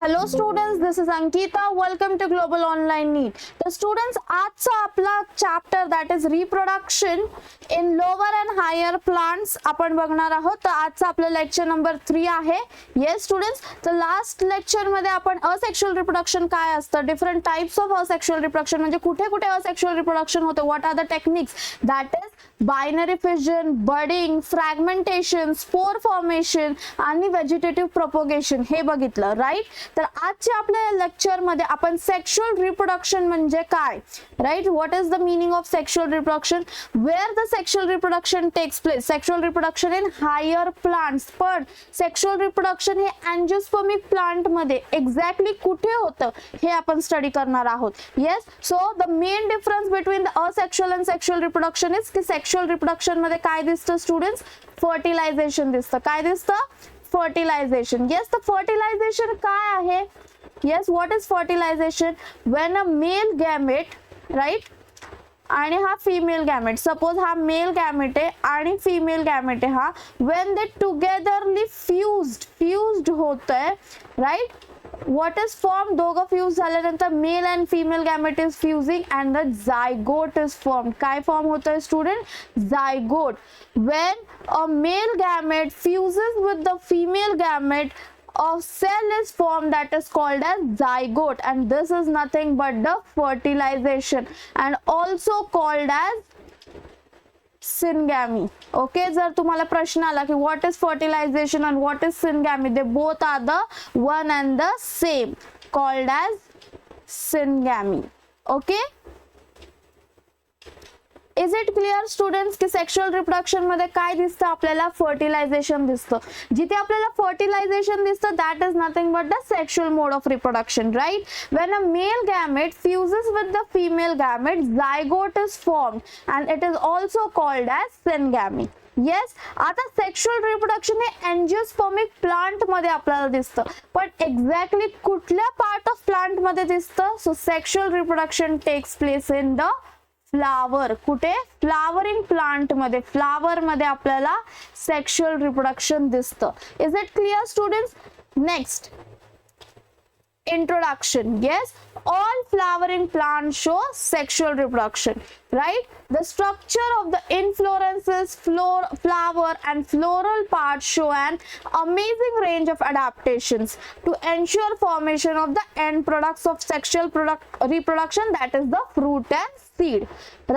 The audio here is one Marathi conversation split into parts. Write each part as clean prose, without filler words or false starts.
Hello students, this is Ankita. Welcome to Global Online NEET. The students, आजचा आपला chapter that is reproduction in lower and higher plants आपण बघणार आहोत. तर आजचा आपला lecture number 3 आहे. Yes students, तर last lecture मध्ये आपण asexual reproduction काय असतं, different types of asexual reproduction म्हणजे कुठे कुठे asexual reproduction होते, what are the techniques, that is binary fission, budding, fragmentation, spore formation आणि vegetative propagation हे बघितलं, राईट. तर आजच्या आपल्या लेक्चर मध्ये आपण सेक्शुअल रिप्रोडक्शन म्हणजे काय, right, what is the meaning of sexual reproduction, where the sexual reproduction takes place, sexual reproduction in higher plants, पण सेक्शुअल रिप्रोडक्शन हे अँजिओस्पर्मिक प्लांट मध्ये एक्झॅक्टली कुठे होतं हे आपण स्टडी करणार आहोत. Yes, so the main difference between the asexual and sexual reproduction is की सेक्शुअल रिप्रोडक्शन मध्ये काय दिसतं स्टुडंट्स, फर्टिलायझेशन दिसतं. काय दिसतं, fertilization. Yes, the fertilization काय आहे, yes, what is fertilization, when a male gamete, right, आणि हा female gamete, suppose हा male gamete आहे आणि female gamete आहे हा, when they togetherly fused होतंय, right, what is formed, दोघं फ्यूज झाल्यानंतर male and female gamete is fusing and the zygote is formed. काय फॉर्म होतंय student, zygote. when a male gamete fuses with the female gamete, a cell is formed that is called as zygote, and this is nothing but the fertilization and also called as syngamy. Okay, जर तुम्हाला प्रश्न आला की what is fertilization and what is syngamy, they both are the one and the same, called as syngamy. Okay, is it clear students की सेक्शुअल रिप्रोडक्शन मध्ये काय दिसतं आपल्याला, फर्टिलायझेशन दिसतं. जिथे आपल्याला फर्टिलायझेशन दिसतं that is nothing but the sexual mode of reproduction, right. When a male gamete fuses with the female gamete, zygote is formed and it is also called as syngamy. Yes, आता सेक्शुअल रिप्रोडक्शन हे एंजिओस्पर्मिक प्लांट मध्ये आपल्याला दिसतं, पण एक्झॅक्टली कुठल्या पार्ट ऑफ प्लांट मध्ये दिसतं, so sexual reproduction takes place in the flower. कुठे, फ्लावरिंग प्लांट मध्ये, फ्लावर मध्ये आपल्याला सेक्शुअल रिप्रोडक्शन दिसतं. Is it clear students. Next, introduction. Yes, all flowering plants show sexual reproduction, right. The structure of the inflorescences, flower and floral parts show an amazing range of adaptations to ensure formation of the end products of sexual reproduction, that is the fruit and seed,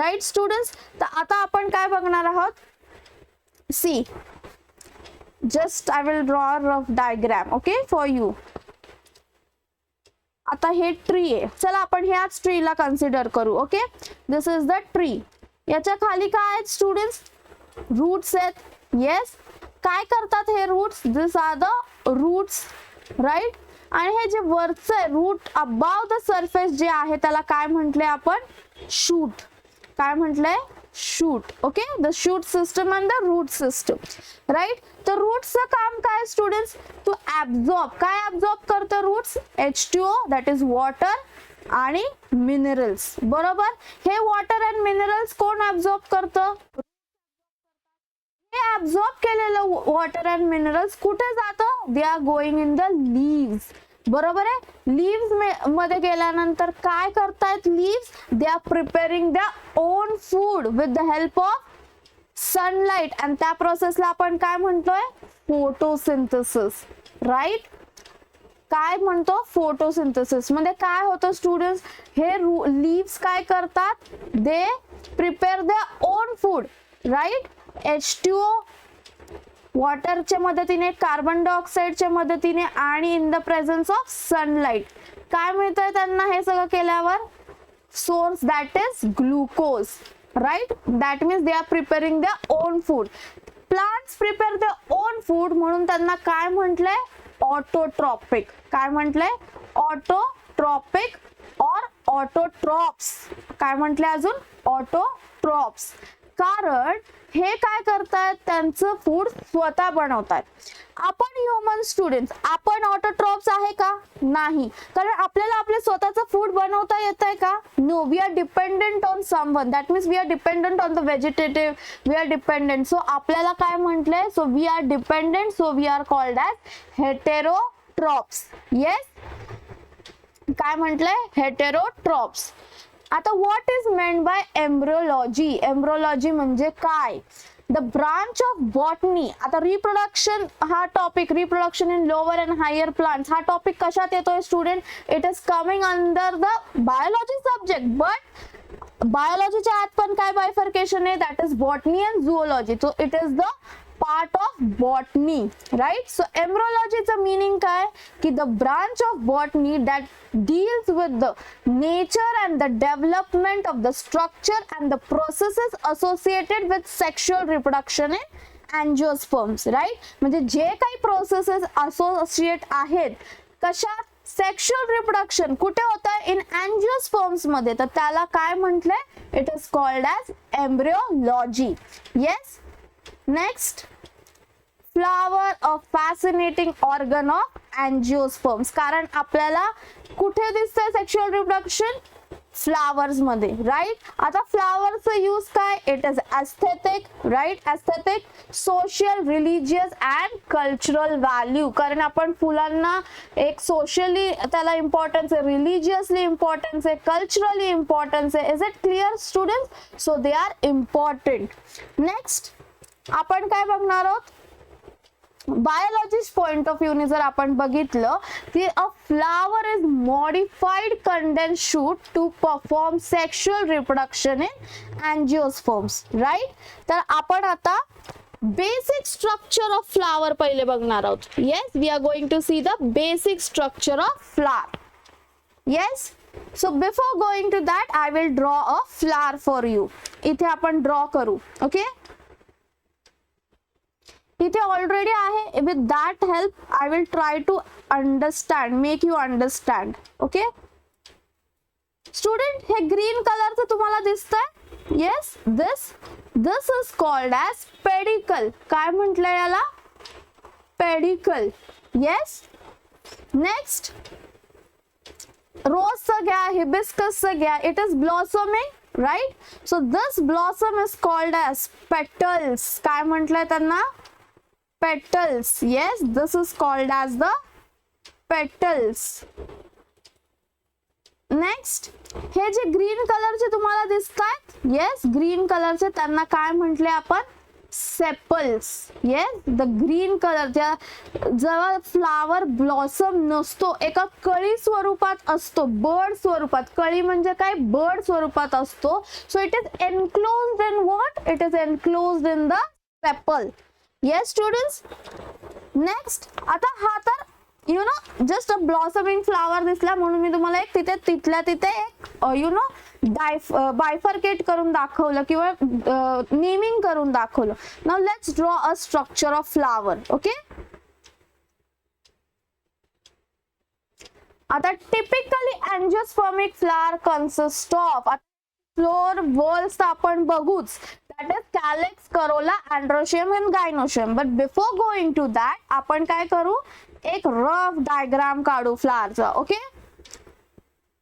right students. तर आता आपण काय बघणार आहोत, see, just I will draw a rough diagram, okay, for you. आता हे ट्री आहे, चला आपण ह्याच ट्रीला कन्सिडर करू. Okay, this is the tree. याच्या खाली काय आहेत स्टुडंट्स, रूट्स आहेत. येस, काय करतात हे roots, this are the roots, right. आणि हे जे वरचं आहे रूट अबाव द सरफेस जे आहे त्याला काय म्हटले आपण, शूट. काय म्हटलंय, shoot. Okay, the shoot system and the root system, right. तर रूट्सचं काम काय स्टुडंट्स, टू ऍब्झॉर्ब. काय ऍब्झॉर्ब करतं roots, H2O, that is water आणि मिनरल्स, बरोबर. हे वॉटर अँड मिनरल्स कोण ऍब्झॉर्ब करतं, हे ऍब्झॉर्ब केलेलं वॉटर अँड मिनरल्स कुठे जातं, they are going in the leaves, बरोबर आहे. लीव्स मध्ये गेल्यानंतर काय करतायत leaves, they are preparing their own food with the help of sunlight, आणि त्या प्रोसेसला आपण काय म्हणतोय, फोटोसिंथेसिस, राईट. काय म्हणतो, फोटोसिंथेसिस. म्हणजे काय होतं स्टुडंट्स, हे लीव्स काय करतात, they prepare their own food, right. H2O वॉटरच्या मदतीने, कार्बन डायऑक्साइडच्या मदतीने आणि in the presence of sunlight काय मिळतंय त्यांना हे सगळं केल्यावर, source that is glucose, right. That means they are preparing their own food. Plants prepare their own food म्हणून त्यांना काय म्हटलंय, ऑटोट्रॉपिक. काय म्हटलंय, ऑटोट्रॉपिक और ऑटोट्रॉप्स. काय म्हटलंय अजून, ऑटोट्रॉप्स. कारण हे काय करतायत, त्यांचं फूड स्वतः बनवतात. आपण ह्युमन स्टुडंट्स, आपण ऑटोट्रॉप्स आहे का, नाही, कारण आपल्याला आपले स्वतःचं फूड बनवता येतंय का, no. We are dependent on someone, that means we are dependent on the vegetative, we are dependent. So आपल्याला काय म्हटलंय, so we are dependent, so we are called as heterotrophs. Yes, काय म्हटलंय, हेटेरोट्रॉप्स. आता what is meant by embryology, embryology म्हणजे काय, द ब्रांच ऑफ बॉटनी. आता रिप्रोडक्शन हा topic, reproduction in lower and higher plants हा टॉपिक कशात येतोय student, it is coming under the biology subject, but बायोलॉजीच्या आत पण काय बायफर्केशन आहे, that is botany and zoology. So it is the part of botany, right? So embryology चा meaning काय, की the branch of botany that deals with the nature and the development of the structure and the processes associated with sexual reproduction in angiosperms, right? म्हणजे जे काही processes associate आहेत कशात, सेक्शुअल रिप्रोडक्शन कुठे होत आहे, इन अँजिओस्पर्म्स मध्ये, तर त्याला काय म्हटलंय, it is called as embryology. Yes. Next, flower a fascinating organ of angiosperms. कारण आपल्याला कुठे दिसतंय सेक्शुअल रिप्रोडक्शन, फ्लावर्स मध्ये, राईट. आता फ्लावरचं यूज काय, it is aesthetic, right, aesthetic, social, religious and cultural value. कारण आपण फुलांना एक सोशली त्याला इम्पॉर्टन्स आहे, रिलिजियसली इम्पॉर्टन्स आहे, कल्चरली इम्पॉर्टन्स आहे. Is it clear students? So they are important. Next आपण काय बघणार आहोत, बायोलॉजिस्ट पॉइंट ऑफ व्ह्यूने जर आपण बघितलं की a flower is modified condense shoot to perform sexual reproduction in angiosperms, right. तर आपण आता बेसिक स्ट्रक्चर ऑफ फ्लावर पहिले बघणार आहोत. Yes, we are going to see the basic structure of flower. Yes. So before going to that I will draw a flower for you. इथे आपण ड्रॉ करू. ओके, इथे ऑलरेडी आहे. With that help I will try to understand, make you understand. Okay student, हे ग्रीन कलरचं तुम्हाला दिसतंय. Yes, this is called as pedicel. काय म्हटलंय याला, पेडिकल. येस. नेक्स्ट, रोजचं घ्या, हिबिस्कसचं घ्या, it is blossoming, right. So this blossom is called as petals. काय म्हटलंय त्यांना, petals. Yes, this is called as the petals. Next, हे जे ग्रीन कलरचे तुम्हाला दिसतात, येस, ग्रीन कलरचे, त्यांना काय म्हटले आपण, sepals. Yes, the green colour जेव्हा फ्लावर ब्लॉसम नसतो, एका कळी स्वरूपात असतो, बर्ड स्वरूपात. कळी म्हणजे काय, बर्ड स्वरूपात असतो. So it is enclosed in what, it is enclosed in the sepal. Yes students. Next, आता हा तर you know just a blossoming flower दिसला म्हणून मी तुम्हाला एक तिथे तिथल्या तिथे एक यू नो बायफर्केट करून दाखवलं किंवा नेमिंग करून दाखवलं. Now let's draw a structure of flower. Okay, आता typically angiospermic flower consist of, floral whorls आपण बघूच, that is calyx, corolla, androecium and gynoecium. But before going to that, आपण काय करू, एक रफ डायग्राम काढू फ्लावरचा. Okay,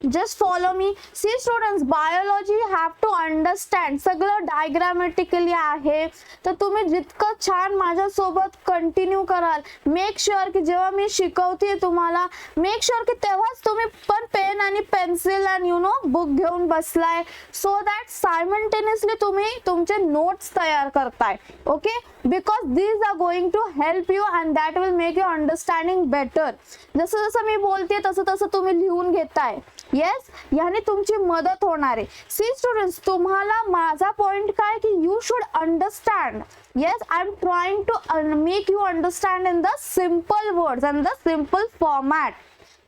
just follow me. See students, biology have to understand, सगळं डायग्रामॅटिकली आहे. तर तुम्ही जितकं छान माझ्यासोबत कंटिन्यू कराल, मेक शुअर की जेव्हा मी शिकवते तुम्हाला, मेक शुअर की तेव्हाच तुम्ही पण पेन आणि पेन्सिल आणि यू नो बुक घेऊन बसलाय, सो दॅट सायमल्टेनियसली तुम्ही तुमचे नोट्स तयार करताय. Okay, because these are going to help you and that will make you understanding better. जसं जसं मी बोलते तसं तसं तुम्ही लिहून घेताय. येस, याने तुमची मदत होणार आहे. सी स्टुडंट्स, तुम्हाला माझा पॉइंट काय की you should understand. Yes, I am trying to make you understand in the simple words and the simple format.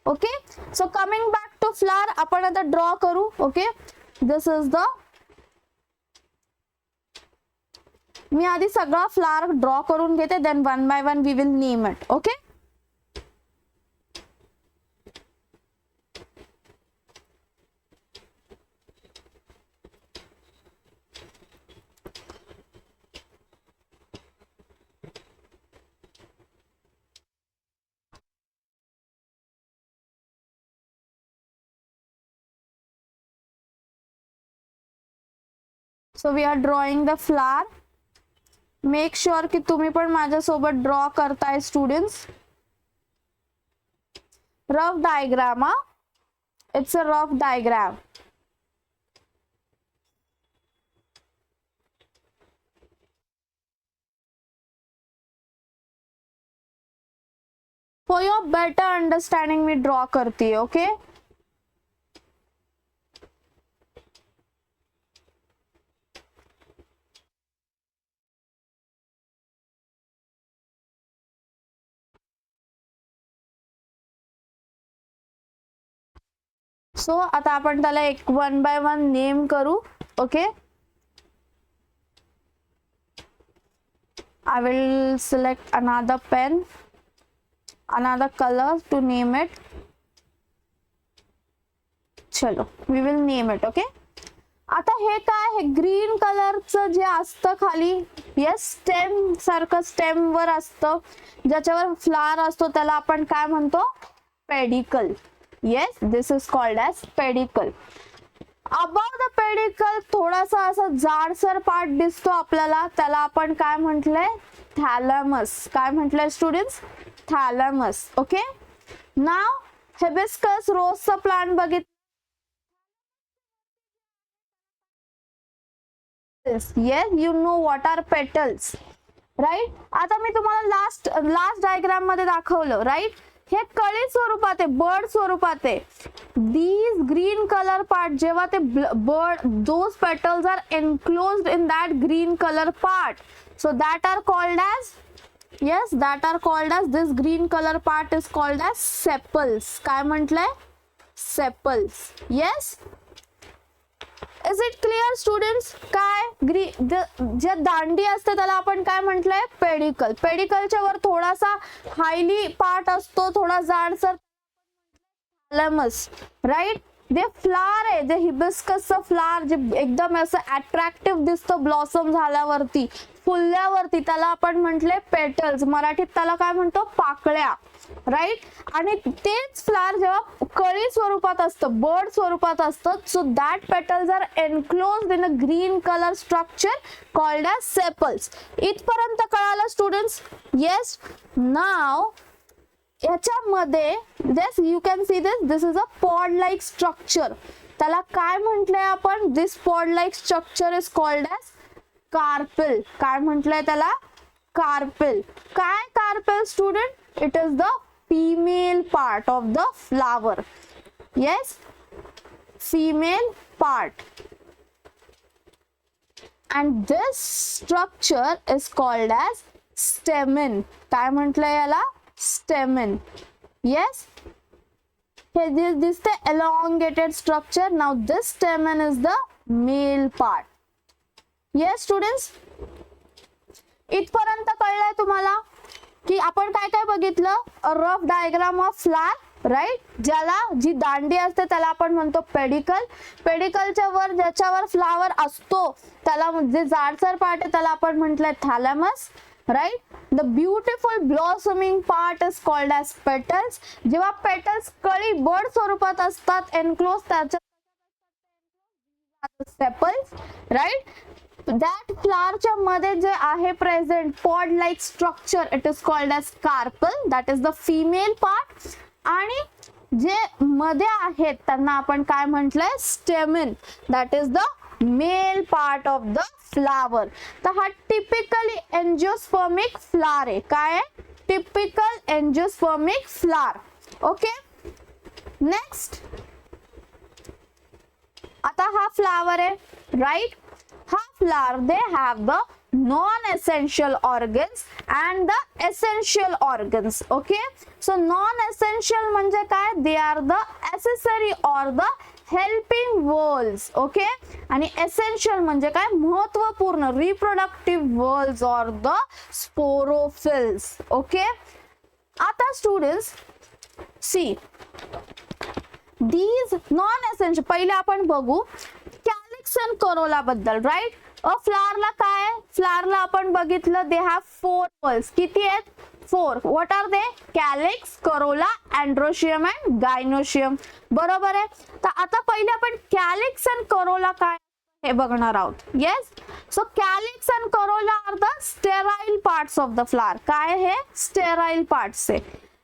Okay, so coming back to flower, आपण आता ड्रॉ करू. ओके, दिस इज द, मी आधी सगळा फ्लावर ड्रॉ करून घेते, then one by one we will name it. Okay, so we are drawing the flower. Make sure की तुम्ही पण माझ्यासोबत ड्रॉ करताय students. Rough diagram. It's a rough diagram. For your better understanding me draw करती है, okay? सो आता आपण त्याला एक वन बाय वन नेम करू. Okay, I will select another pen, another color to name it. चलो, we will name it. okay. आता हे काय आहे, ग्रीन कलरचं जे असतं खाली, येस, स्टेम सारखं स्टेम वर असतं, ज्याच्यावर फ्लावर असतो त्याला आपण काय म्हणतो, pedicle. Yes, this is called as pedicle. About the pedicle थोडासा असा जाडसर पार्ट दिसतो आपल्याला, त्याला आपण काय म्हटलंय, थॅलॅमस. काय म्हटलंय स्टुडंट्स, थॅलॅमस. ओके, नाव हिबिस्कस रोजचा प्लांट बघितलं. Yes, you know what are petals, right? आता मी तुम्हाला लास्ट डायग्राम मध्ये दाखवलं, राईट? हे कळी स्वरूपात आहे, बर्ड स्वरूपात आहे. These green color part, जेव्हा ते bird, those petals are enclosed in that green color part, so that are called as, yes, that are called as, this green color part is called as sepals. काय म्हटलंय, sepals. Yes, is it clear students? काय जे दांडी असते त्याला आपण काय म्हटलंय, पेडिकल. पेडिकलच्या वर थोडासा हायली पार्ट असतो, थोडा जाडसर, थॅलॅमस, राईट? जे फ्लावर आहे, जे हिबिस्कसचं फ्लावर जे एकदम असं अट्रॅक्टिव्ह दिसतं ब्लॉसम झाल्यावरती, फुलल्यावरती, त्याला आपण म्हटले पेटल्स. मराठीत त्याला काय म्हणतो, पाकळ्या, राईट? आणि तेच फ्लावर जेव्हा कळी स्वरूपात असतं, बर्ड स्वरूपात असतं, so that petals are enclosed in a green colour structure called as sepals. इथपर्यंत कळालं स्टुडंट्स? येस. नाव याच्यामध्ये this you can see this is a pod like structure. त्याला काय म्हटलंय आपण, this pod like structure is called as carpel. काय म्हटलंय त्याला, कार्पेल. काय carpel student? it is the female part of the flower. Yes, female part, and this structure is called as stamen. काय म्हटलंय याला, stamen. Yes, here this the elongated structure. Now this stamen is the male part. Yes students, इथपर्यंत कळलंय तुम्हाला की आपण काय काय बघितलं, rough diagram of flower, right? ज्याला जी दांडी असते त्याला आपण म्हणतो पेडिकल. पेडिकलच्या वर ज्याच्यावर फ्लावर असतो त्याला, जे जाडसर पार्ट आहे त्याला आपण म्हटलंय thalamus, right? The beautiful blossoming part is called as petals. जेव्हा पेटल्स कळी बर्ड स्वरूपात असतात, एनक्लोज, त्याच्या सेपल्स, राईट? that flower च्या मध्ये जे आहे present pod like structure, it is called as carpel. That is the female part. आणि जे मध्ये आहेत त्यांना आपण काय म्हटलंय, stamen. That is the male part of the flower. तर हा टिपिकली एंजिओस्पर्मिक फ्लावर आहे. काय आहे, typical angiospermic flower. Okay, next. आता हा फ्लावर आहे, राईट? हा flower, they have the non-essential organs and the essential organs. Okay, so non-essential म्हणजे काय, they are the accessory or the helping whorls. Okay, आणि essential म्हणजे काय, महत्वपूर्ण, reproductive whorls or the sporophylls. Okay, आता students see these non-essential, पहिले आपण बघू कॅलिक्स अँड करोला बद्दल, राईट? फ्लावरला काय, फ्लावरला आपण बघितलं, दे हॅव 4 whorls. किती आहेत, 4. What are they, calyx, Corolla, androecium and gynoecium. बरोबर आहे. तर आता पहिले आपण कॅलिक्स अँड करोला काय हे बघणार आहोत. Yes, so calyx and corolla are the sterile parts of the flower. काय हे, स्टेराइल पार्ट्स आहे.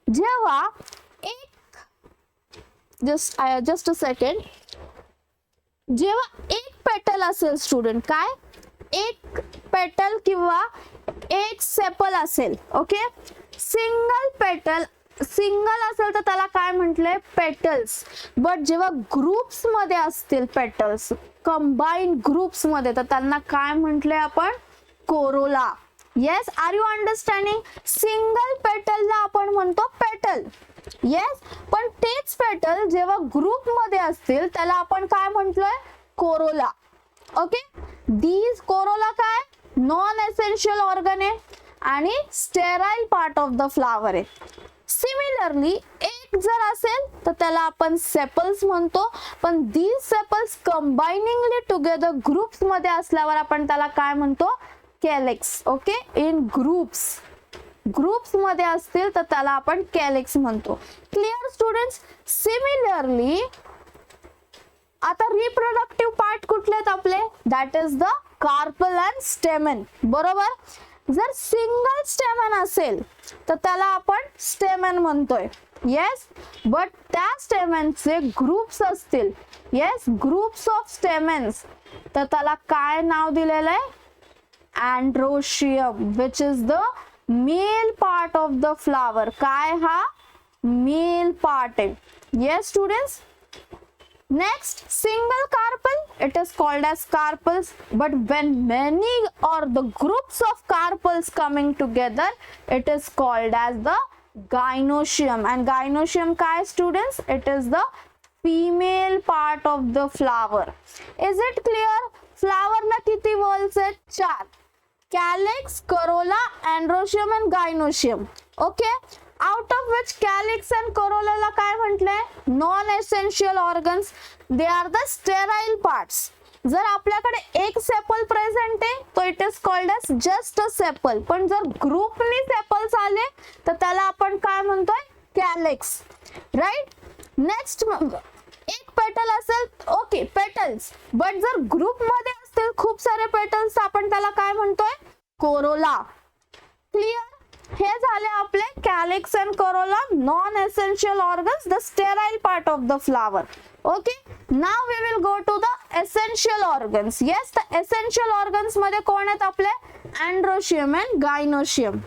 जेव्हा एक जस्ट अ सेकंड. जेव्हा एक पेटल असेल स्टुडंट, काय एक पेटल किंवा एक सेपल असेल, ओके, सिंगल पेटल सिंगल असेल तर त्याला काय म्हटलंय, पेटल्स. बट जेव्हा ग्रुप्स मध्ये असतील पेटल्स, कंबाईन ग्रुप्स मध्ये, तर त्यांना काय म्हटलंय आपण, corolla. Yes, are you understanding. Single पेटलला आपण म्हणतो पेटल. येस, पण तेच पेटल जेव्हा ग्रुप मध्ये असतील त्याला आपण काय म्हटलोय, कोरोला. ओके, दीज कोरोला काय, नॉन एसेन्शियल ऑर्गन आहे आणि sterile part of the flower आहे. सिमिलरली एक जर असेल तर त्याला आपण सेपल्स म्हणतो, पण दीज सेपल्स कंबाइनिंगली टुगेदर ग्रुप्स मध्ये असल्यावर आपण त्याला काय म्हणतो, कॅलेक्स. ओके, इन ग्रुप्स मध्ये असतील तर त्याला आपण कॅलेक्स म्हणतो. Clear students. सिमिलरली आता रिप्रोडक्टिव्ह पार्ट कुठले आहेत आपले, that is the carpel and stamen. बरोबर. जर सिंगल स्टेमन असेल तर त्याला आपण स्टेमन म्हणतोय. येस, बट त्या स्टेमनचे ग्रुप्स असतील, येस, ग्रुप्स ऑफ स्टेमन्स, तर त्याला काय नाव दिलेलं आहे, androecium, which is the male part of the flower. काय हा मेल पार्ट आहे. Yes students. Next, single carpel, it is called as carpels, but when many or the groups of carpels coming together, it is called as the gynoecium. And gynoecium काय students, it is the female part of the flower. Is it clear? Flower ला किती whorls आहेत, 4. Calyx, corolla, androecium and gynoecium. Okay, out of which calyx and corolla ला काय म्हटलंय, non essential organs. They are the sterile parts. जर आपल्याकडे एक सेपल प्रेझेंट आहे तो it is called as just a sepal, पण जर ग्रुपनी सेपल्स आले तर त्याला आपण काय म्हणतोय, कॅलेक्स. राईट. नेक्स्ट, एक पेटल असेल, ओके, पेटल्स, बट जर ग्रुप मध्ये असतील खूप सारे पेटल्स, आपण त्याला काय म्हणतोय, कोरोला. क्लिअर. हे झाले आपले calyx and corolla, non essential organs, the sterile part of the flower. Okay, now we will go to the essential organs. Yes, the essential organs मध्ये कोण आहेत आपले, अँड्रोशियम अँड गायनोशियम.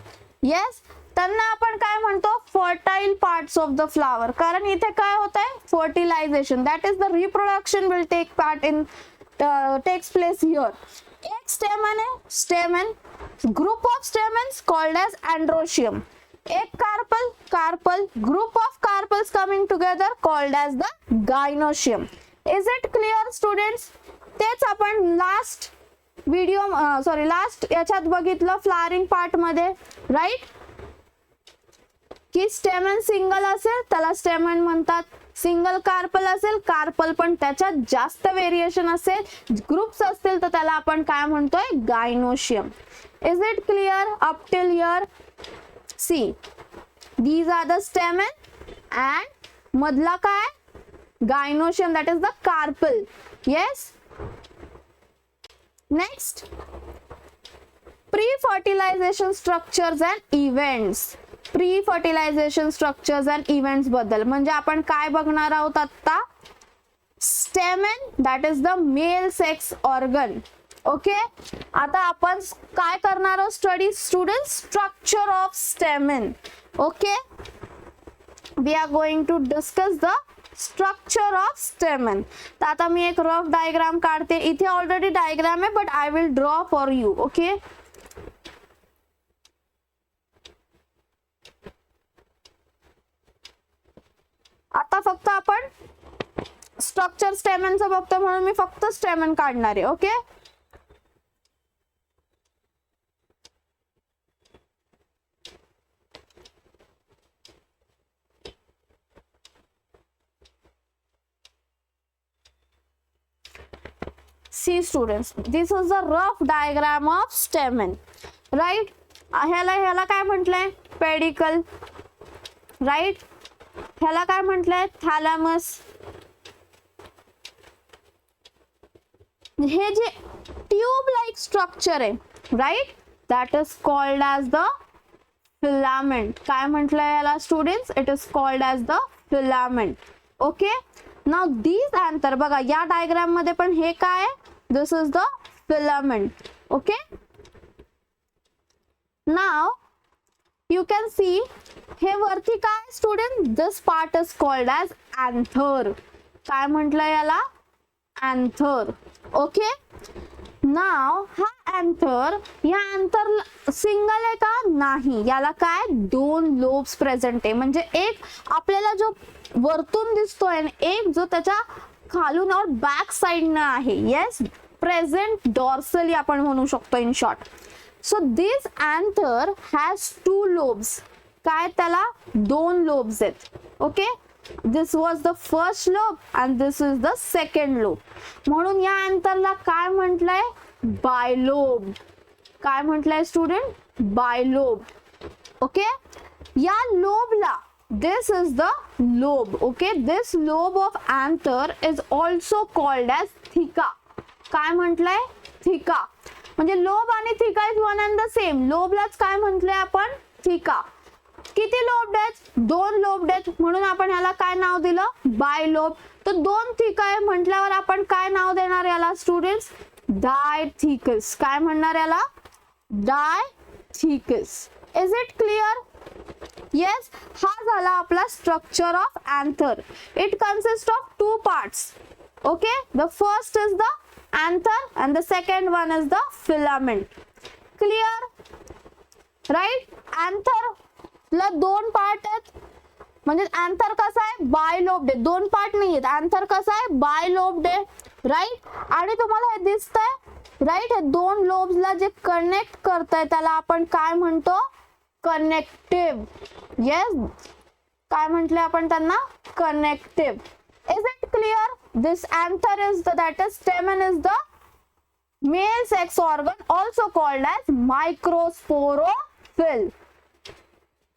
येस, त्यांना आपण काय म्हणतो, fertile parts of the flower, कारण इथे काय होत आहे, fertilisation, that is the reproduction will take part in takes place here. एक स्टेमन है, stamen, group of stamens called as androecium. एक carpel, group of carpels coming together called as the gynoecium. Is it clear students. तेच आपण लास्ट याच्यात बघितलं फ्लावरिंग पार्ट मध्ये, राईट, की स्टेमन सिंगल असेल त्याला स्टेमन म्हणतात, सिंगल कार्पल असेल कार्पल, पण त्याच्यात जास्त व्हेरिएशन असेल, ग्रुप्स असतील तर त्याला आपण काय म्हणतोय, gynoecium. Is it clear up till here. See, these are the stamen and मधला काय, gynoecium, that is the carpel. Yes. Next, pre-fertilisation structures and events. Pre-fertilisation structures and events बद्दल म्हणजे आपण काय बघणार आहोत आता, stamen, that is the male sex organ. Okay, आता आपण काय करणार आहोत study student, structure of stamen. Okay, we are going to discuss the structure of stamen. तर आता मी एक रफ डायग्राम काढते, इथे ऑलरेडी डायग्राम आहे but I will draw for you. Okay, आता फक्त आपण स्ट्रक्चर स्टेमनचं बघतो म्हणून मी फक्त स्टेमन काढणार आहे. Okay, see students, this is the rough diagram of stamen, right. ह्याला काय म्हटलंय, पेडिकल, राईट. ह्याला काय म्हटलंय, थॅलॅमस. हे जे ट्यूब लाइक स्ट्रक्चर आहे, right, that is called as the filament. काय म्हटलंय याला students, it is called as the filament. Okay. Now these anther, बघा या डायग्राम मध्ये पण हे काय आहे, this is the filament. Okay. Now you can see हे वरती काय student, this part is called as anther. काय म्हटलं याला, अँथर. ओके. नाव हा अँथर, या अँथर सिंगल आहे का, नाही, याला काय दोन लोब्स प्रेझेंट आहे. म्हणजे एक आपल्याला जो वरतून दिसतोय आणि एक जो त्याच्या खालून और बॅक साइडनं आहे. येस, प्रेझेंट डॉर्सली आपण म्हणू शकतो in short. So this anther has two lobes. काय त्याला दोन लोब्स आहेत. Okay. This was the first lobe and this is the second lobe. म्हणून या अँथरला काय म्हटलंय, बायलोब. काय म्हटलंय स्टुडंट, बायलोब. ओके. या लोबला, this is the lobe. Okay, this lobe of anther is also called as theca. काय म्हटलंय, थिका. म्हणजे लोब आणि theca is one and the same. लोबलाच काय म्हटलंय आपण, थिका. किती लोब आहेत, दोन लोब आहेत, म्हणून आपण ह्याला काय नाव दिलं, बायलोब. तर दोन थिका आहे म्हटल्यावर आपण काय नाव देणार याला स्टुडंट्स, डायथिकस. काय म्हणणार याला, dithecous. Is it clear. Yes, हा झाला आपला structure of anther. It consist of two parts. Okay. The first is the anther and the second one is the filament. Clear, right. anther ला दोन पार्ट आहेत. म्हणजे anther कसा आहे, बायलोब्ड आहे. दोन पार्ट नाही आहेत. anther कसा आहे, बायलोब्ड आहे. राईट. आणि तुम्हाला हे दिसतंय, राईट, हे दोन लोब्सला जे कनेक्ट करताय त्याला आपण काय म्हणतो, कनेक्टिव्ह. येस, काय म्हटले आपण त्यांना, connective. Is it clear? This anther is the, that is stamen is the male sex organ, also called as microsporophyll.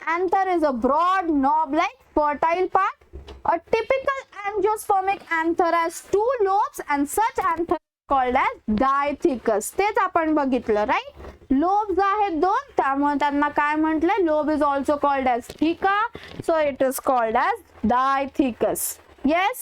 Anther is a broad knob-like fertile part. A typical angiospermic anther has two lobes and such anther is called as diathecus. तेच आपण बघितलं, राईट. लोब्स आहेत दोन, त्यामुळे त्यांना काय म्हटलंय, lobe is also called as theca, so it is called as diathecus. Yes.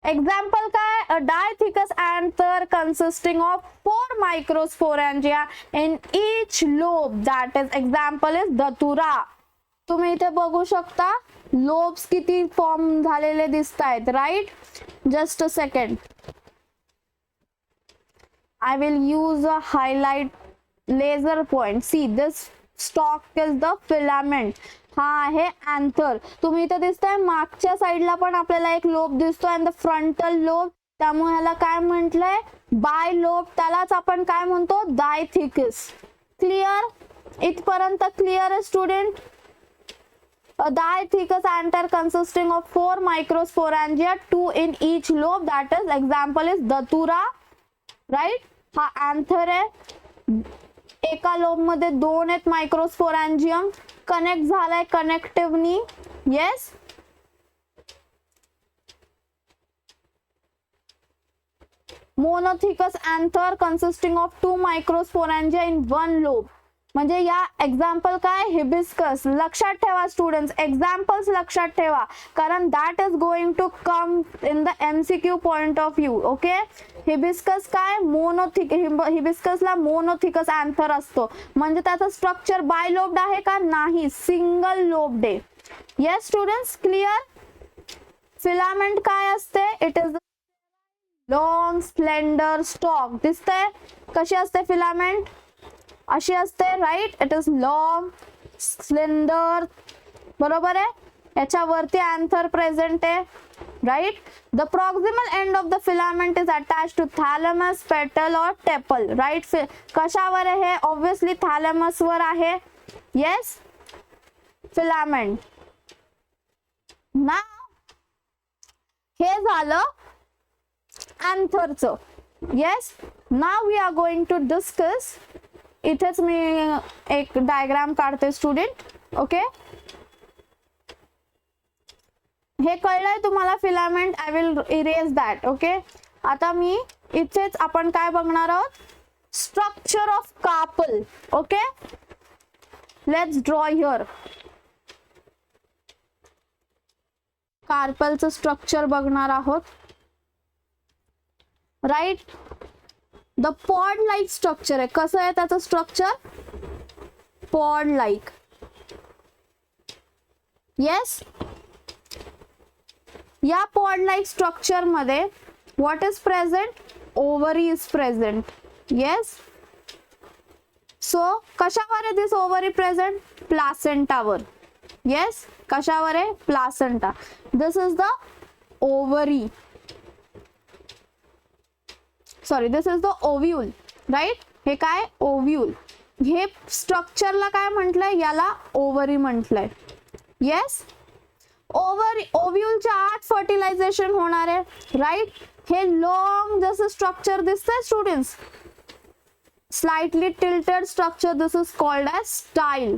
Example काय, a diathecus anther consisting of 4 microsporangia in each lobe. That is example is datura. तुम्ही इथे बघू शकता लोब्स किती फॉर्म झालेले दिसतायत, right. Just a second, I will use a highlight laser point. See, this stalk is the filament. हा आहे अँथर. तुम्ही इथे दिसतंय मागच्या साईडला पण आपल्याला एक लोब दिसतोय आणि द फ्रंटल लोब. त्यामुळे ह्याला काय म्हटलंय, बाय लोब. त्यालाच आपण काय म्हणतो, डायथिकस. क्लिअर, इथपर्यंत क्लिअर आहे student. A diathecus anther consisting of 4 microsporangia, 2 in each lobe. That is example is datura. Right. हा अँथर आहे. एका लोब मध्ये दोन आहेत मायक्रोस्पोरॅन्जियम. कनेक्ट झालाय कनेक्टिव्हनी. Yes. Monothecous anther consisting of 2 microsporangia in 1 lobe. म्हणजे या एक्झाम्पल काय, हिबिस्कस. लक्षात ठेवा स्टुडंट्स, एक्झाम्पल्स लक्षात ठेवा, कारण that is going to come in the MCQ point of view. Okay. Hibiscus काय, हिबिस्कसला मोनोथिकस अँथर असतो. म्हणजे त्याचं स्ट्रक्चर बायलोब्ड आहे का, नाही, सिंगल लोब्ड आहे. Yes students, clear. फिलामेंट काय असते, it is long splendour stalk. दिसतंय कशी असते फिलामेंट, अशी असते, right. It is long slender, बरोबर आहे. याच्यावरती अँथर प्रेझेंट आहे, right. The proximal end of the filament is attach to thalamus, petal और टेपल. राईट. कशावर आहे हे, ऑब्विसली थॅलमस वर आहे. Yes, filament. ना हे झालं अँथरचं. Yes. Now we are going to discuss, इथेच मी एक डायग्राम काढते स्टुडंट. ओके. हे कळलंय तुम्हाला filament, I will erase that. Okay. आता मी इथेच आपण काय बघणार आहोत, structure of carpel. Okay. Let's draw here. कार्पलचं स्ट्रक्चर बघणार आहोत. Right, the pod like structure आहे. कसं आहे त्याचं स्ट्रक्चर? Pod like. येस, या पॉड लाईक स्ट्रक्चर मध्ये what is present? Ovary is present. Yes, so कशावर आहे दिस ओव्हरी प्रेझेंट? प्लासेंटावर. येस, कशावर आहे? Placenta. This is the ovary, sorry this is the ovule. Right, हे काय? ओव्ह्यूल. हे स्ट्रक्चरला काय म्हटलंय? याला ओव्हरी म्हटलंय. येस, ओव्हरी ओव्ह्यूलच्या आत फर्टिलायझेशन होणार आहे. राईट, हे लॉंग जसं स्ट्रक्चर दिसतंय students, slightly tilted structure, this is called as style.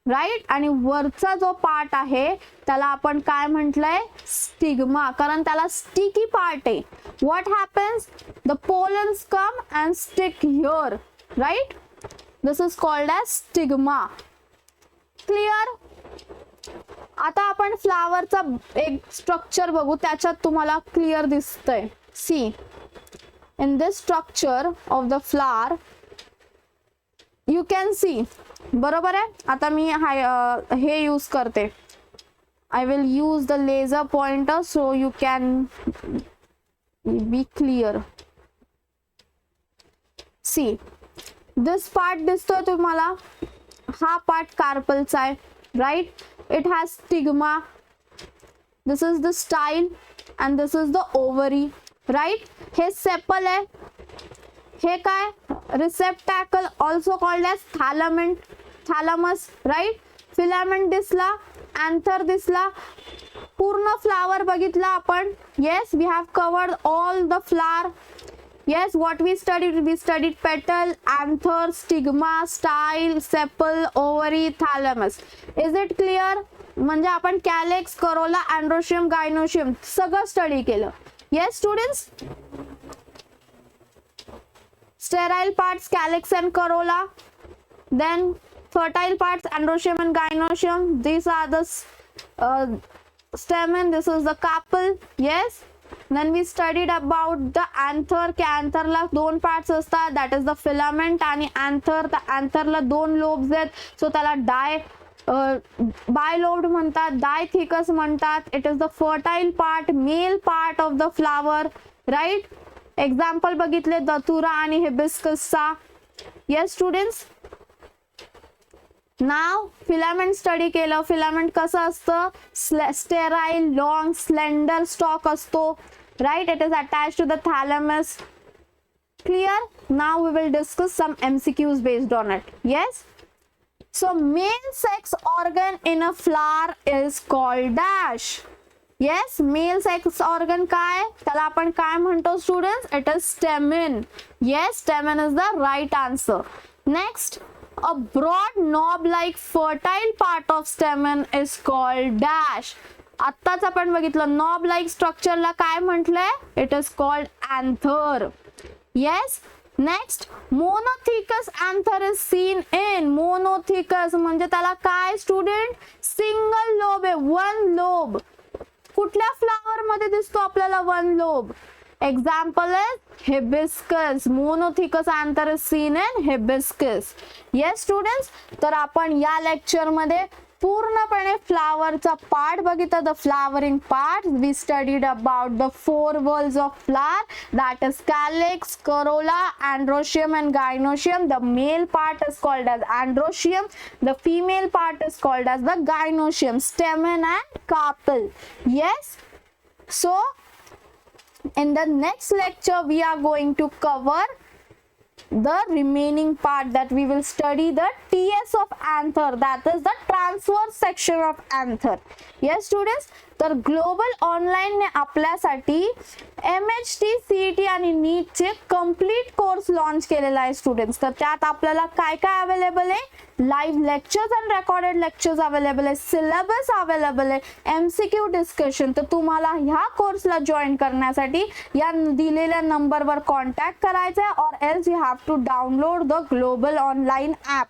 Right, आणि वरचा जो पार्ट आहे त्याला आपण काय म्हटलंय? स्टिग्मा, कारण त्याला स्टिकी पार्ट आहे. What happens? The pollens come and stick here. Right, this is called as stigma. Clear? आता आपण फ्लावरचा एक स्ट्रक्चर बघू, त्याच्यात तुम्हाला क्लिअर दिसतंय. See, in this structure of the flower you can see. बरोबर आहे. आता मी हे यूज करते. I will use the laser pointer so you can be clear. See, this part दिसतोय तुम्हाला? हा पार्ट कार्पलचा आहे. Right, it has stigma, this is the style and this is the ovary. Right, हे सेपल आहे. हे काय? Receptacle, also called as thalamus. Right, filament दिसला, अँथर दिसला, पूर्ण फ्लावर बघितला आपण. Yes, we have covered all the flower. Yes, what we studied petal, anther, stigma, style, sepal, ovary, thalamus. Is it clear? म्हणजे आपण कॅलेक्स, करोला, अँड्रोशियम, गायनोशियम सगळं स्टडी केलं. Yes students, sterile parts calyx and corolla, then fertile parts androecium and gynoecium. These are the stamen, this is the carpel. Yes, then we studied about the anther. की anther ला दोन पार्ट्स असतात, that is the filament आणि anther. the anther ला दोन lobes आहेत, so त्याला bilobed म्हणतात, diathecus म्हणतात. it is the fertile part, male part of the flower. right, example बघितले दतुरा आणि हिबिस्कसचा. yes students, now filament study केलं. फिलामेंट कसं असतं? स्टेराइल, लॉंग, स्लेंडर स्टॉक असतो. Right, it is attached to the thalamus. Clear? Now we will discuss some MCQs based on it. Yes, so male sex organ in a flower is called dash. Yes, male sex organ काय? त्याला आपण काय म्हणतो students? It is stamen. Yes, stamen is the right answer. Next, a broad knob like fertile part of stamen is called dash. आत्ताच आपण बघितलं knob like structure ला काय म्हटलंय? It is called anther. Yes, next, monothecous anther is seen in. monothecous म्हणजे त्याला काय स्टुडंट? सिंगल लोब आहे, वन लोब. कुठल्या फ्लावर मध्ये दिसतो आपल्याला one lobe? Example is hibiscus. Monothecous anther is seen in hibiscus. Yes students, तर आपण या लेक्चर मध्ये पूर्णपणे फ्लावरचा पार्ट बघितला. The flowering part. We studied about the 4 whorls of flower, that is calyx, corolla, androecium and gynoecium. The male part is called as androecium, the female part is called as the gynoecium, stamen and carpel. Yes, so in the next lecture we are going to cover the remaining part, that we will study the TS of anther, that is the transverse section of anther. Yes students, तर ग्लोबल ऑनलाईन ने आपल्यासाठी MHT, CET आणि NEET चे कंप्लीट कोर्स लॉन्च केलेला आहे स्टुडंट्स. तर त्यात आपल्याला काय काय अवेलेबल आहे? Live lectures and recorded lectures available आहे, सिलेबस अवेलेबल आहे, MCQ डिस्कशन. तर तुम्हाला ह्या कोर्सला जॉईन करण्यासाठी या दिलेल्या नंबरवर कॉन्टॅक्ट करायचा आहे, or else you have to download the global online app.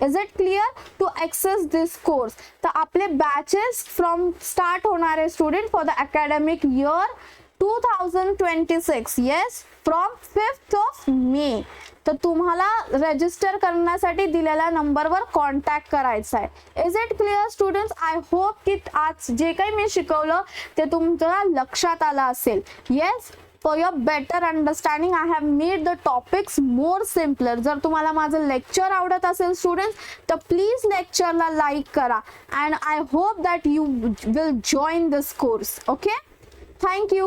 Is it clear? To access this course. तर आपले बॅचेस फ्रॉम स्टार्ट होणार आहे student for the academic year 2026. Yes, from 5th of May. तर तुम्हाला रजिस्टर करण्यासाठी दिलेल्या नंबरवर कॉन्टॅक्ट करायचा आहे. Is it clear students? I hope की आज जे काही मी शिकवलं ते तुमच्या लक्षात आलं असेल. Yes, for your better understanding I have made the topics more simpler. जर तुम्हाला माझं लेक्चर आवडत असेल स्टुडंट्स तर प्लीज लेक्चरला लाईक करा and I hope that you will join this course. Okay, thank you.